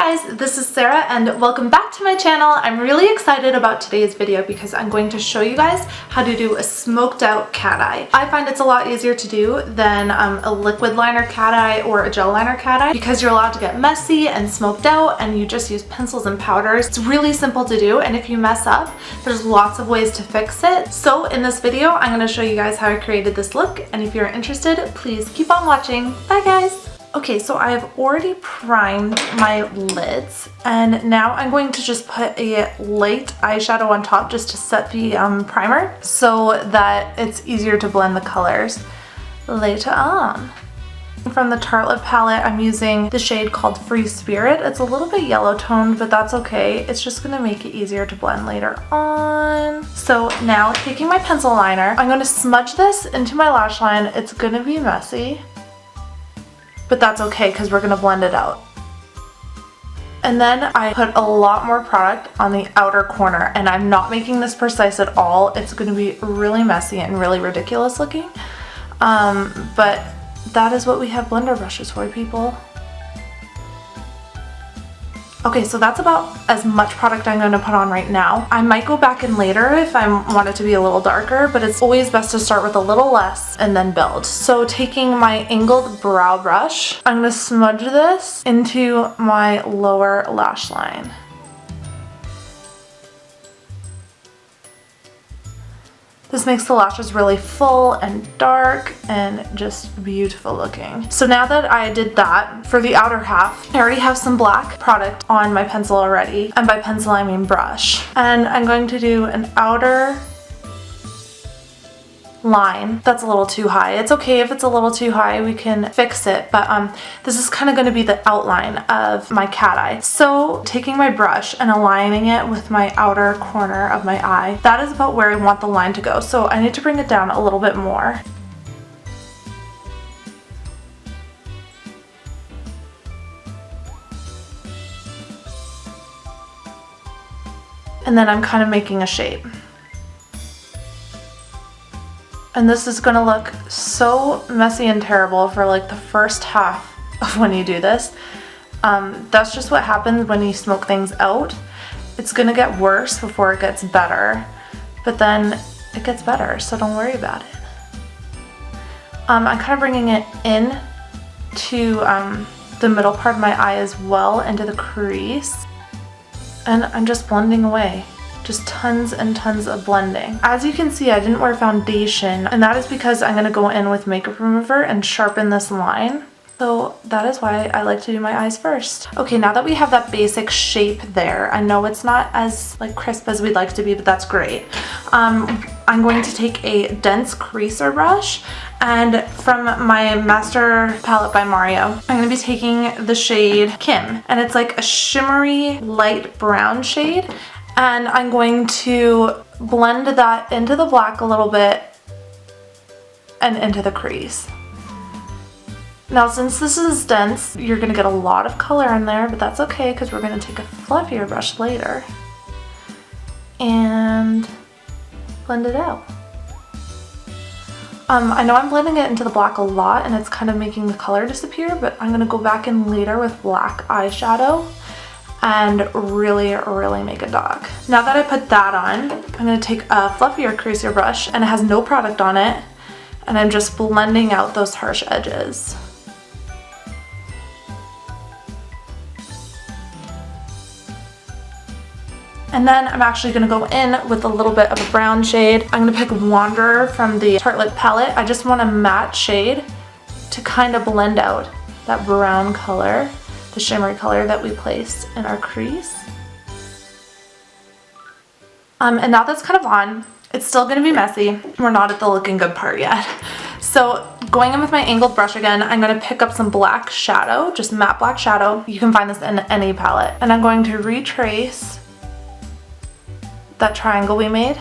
Hey guys, this is Sarah and welcome back to my channel. I'm really excited about today's video because I'm going to show you guys how to do a smoked out cat eye. I find it's a lot easier to do than a liquid liner cat eye or a gel liner cat eye because you're allowed to get messy and smoked out and you just use pencils and powders. It's really simple to do, and if you mess up, there's lots of ways to fix it. So in this video, I'm going to show you guys how I created this look, and if you're interested, please keep on watching. Bye guys! Okay, so I've already primed my lids, and now I'm going to just put a light eyeshadow on top just to set the primer so that it's easier to blend the colors later on. From the Tartelette palette, I'm using the shade called Free Spirit. It's a little bit yellow toned, but that's okay. It's just gonna make it easier to blend later on. So now taking my pencil liner, I'm gonna smudge this into my lash line. It's gonna be messy, but that's okay because we're gonna blend it out. And then I put a lot more product on the outer corner, and I'm not making this precise at all. It's gonna be really messy and really ridiculous looking. But that is what we have blender brushes for, people. Okay, so that's about as much product I'm going to put on right now. I might go back in later if I want it to be a little darker, but it's always best to start with a little less and then build. So taking my angled brow brush, I'm going to smudge this into my lower lash line. This makes the lashes really full and dark and just beautiful looking. So now that I did that, for the outer half, I already have some black product on my pencil already. And by pencil, I mean brush. And I'm going to do an outer line that's a little too high. It's okay if it's a little too high, we can fix it, but this is kind of going to be the outline of my cat eye. So taking my brush and aligning it with my outer corner of my eye, that is about where I want the line to go. So I need to bring it down a little bit more. And then I'm kind of making a shape. And this is gonna look so messy and terrible for like the first half of when you do this. That's just what happens when you smoke things out. It's gonna get worse before it gets better, but then it gets better, so don't worry about it. I'm kind of bringing it in to the middle part of my eye as well, into the crease, and I'm just blending away. Just tons and tons of blending. As you can see, I didn't wear foundation, and that is because I'm gonna go in with makeup remover and sharpen this line. So that is why I like to do my eyes first. Okay, now that we have that basic shape there, I know it's not as like crisp as we'd like to be, but that's great. I'm going to take a dense creaser brush, and from my Master palette by Mario, I'm going to be taking the shade Kim, and it's like a shimmery light brown shade. And I'm going to blend that into the black a little bit and into the crease. Now since this is dense, you're going to get a lot of color in there, but that's okay because we're going to take a fluffier brush later and blend it out. I know I'm blending it into the black a lot and it's kind of making the color disappear, but I'm going to go back in later with black eyeshadow and really make it dark. Now that I put that on, I'm going to take a fluffier creaser brush, and it has no product on it, and I'm just blending out those harsh edges. And then I'm actually going to go in with a little bit of a brown shade. I'm going to pick Wanderer from the Tartelette palette. I just want a matte shade to kind of blend out that brown color, the shimmery color that we placed in our crease. And now that's kind of on, it's still gonna be messy. We're not at the looking good part yet. So going in with my angled brush again, I'm gonna pick up some black shadow, just matte black shadow. You can find this in any palette. And I'm going to retrace that triangle we made.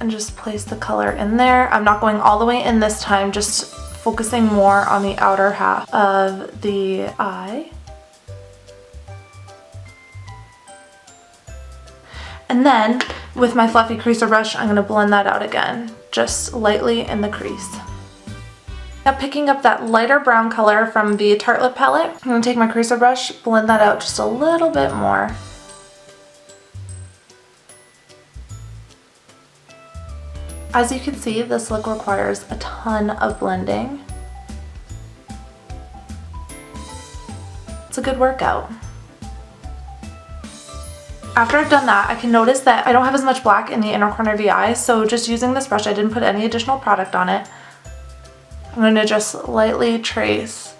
And just place the color in there. I'm not going all the way in this time, just focusing more on the outer half of the eye. And then with my fluffy creaser brush, I'm going to blend that out again, just lightly in the crease. Now picking up that lighter brown color from the Tartelette palette, I'm going to take my creaser brush, blend that out just a little bit more. As you can see, this look requires a ton of blending. It's a good workout. After I've done that, I can notice that I don't have as much black in the inner corner of the eye, so just using this brush, I didn't put any additional product on it. I'm going to just lightly trace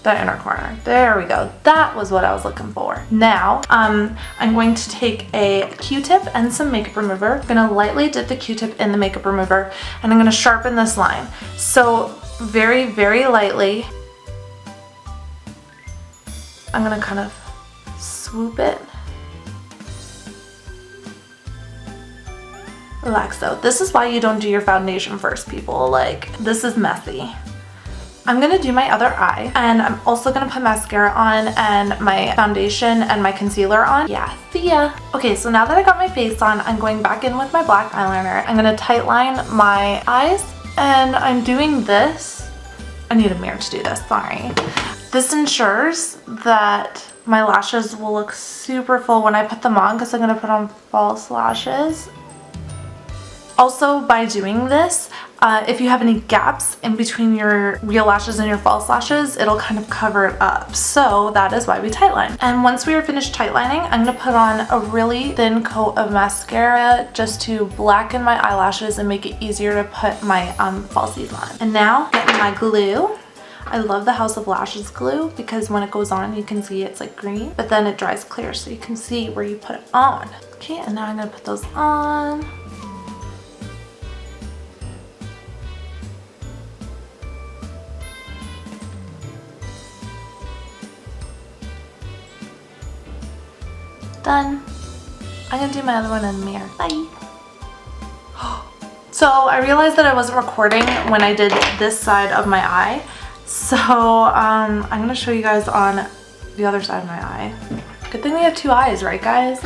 the inner corner. There we go. That was what I was looking for. Now, I'm going to take a Q-tip and some makeup remover. I'm going to lightly dip the Q-tip in the makeup remover, and I'm going to sharpen this line. So very, very lightly, I'm going to kind of swoop it like so. This is why you don't do your foundation first, people. Like, this is messy. I'm going to do my other eye, and I'm also going to put mascara on and my foundation and my concealer on. Yeah, see ya. Okay, so now that I got my face on, I'm going back in with my black eyeliner. I'm going to tightline my eyes, and I'm doing this. I need a mirror to do this, sorry. This ensures that my lashes will look super full when I put them on, because I'm going to put on false lashes. Also, by doing this, if you have any gaps in between your real lashes and your false lashes, it'll kind of cover it up. So that is why we tightline. And once we are finished tightlining, I'm going to put on a really thin coat of mascara just to blacken my eyelashes and make it easier to put my falsies on. And now, getting my glue. I love the House of Lashes glue because when it goes on, you can see it's like green, but then it dries clear so you can see where you put it on. Okay, and now I'm going to put those on. Done. I'm gonna do my other one in the mirror. Bye. So I realized that I wasn't recording when I did this side of my eye. So I'm gonna show you guys on the other side of my eye. Good thing we have two eyes, right guys?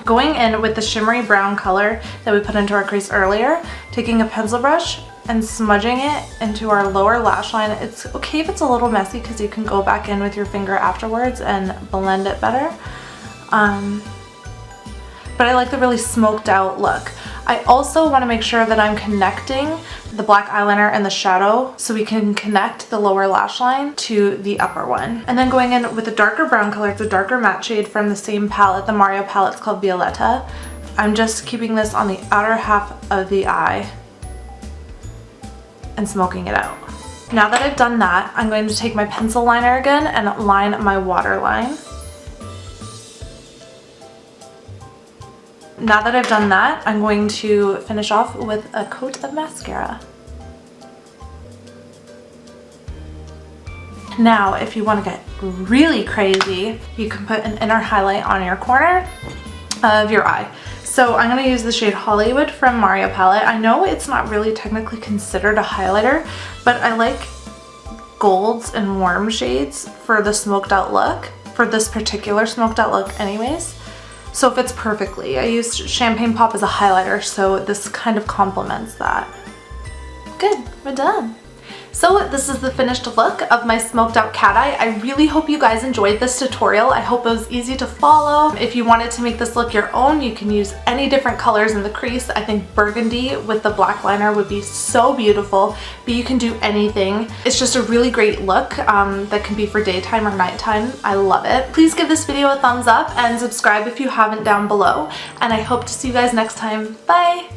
Going in with the shimmery brown color that we put into our crease earlier, taking a pencil brush and smudging it into our lower lash line. It's okay if it's a little messy because you can go back in with your finger afterwards and blend it better. But I like the really smoked out look. I also want to make sure that I'm connecting the black eyeliner and the shadow so we can connect the lower lash line to the upper one. And then going in with a darker brown color, it's a darker matte shade from the same palette, the Mario palette, it's called Violetta. I'm just keeping this on the outer half of the eye and smoking it out. Now that I've done that, I'm going to take my pencil liner again and line my waterline. Now that I've done that, I'm going to finish off with a coat of mascara. Now, if you want to get really crazy, you can put an inner highlight on your corner of your eye. So I'm going to use the shade Hollywood from Mario palette. I know it's not really technically considered a highlighter, but I like golds and warm shades for the smoked out look, for this particular smoked out look anyways. So it fits perfectly. I used Champagne Pop as a highlighter, so this kind of complements that. Good, we're done. So this is the finished look of my smoked out cat eye. I really hope you guys enjoyed this tutorial. I hope it was easy to follow. If you wanted to make this look your own, you can use any different colors in the crease. I think burgundy with the black liner would be so beautiful, but you can do anything. It's just a really great look that can be for daytime or nighttime. I love it. Please give this video a thumbs up and subscribe if you haven't down below. And I hope to see you guys next time. Bye!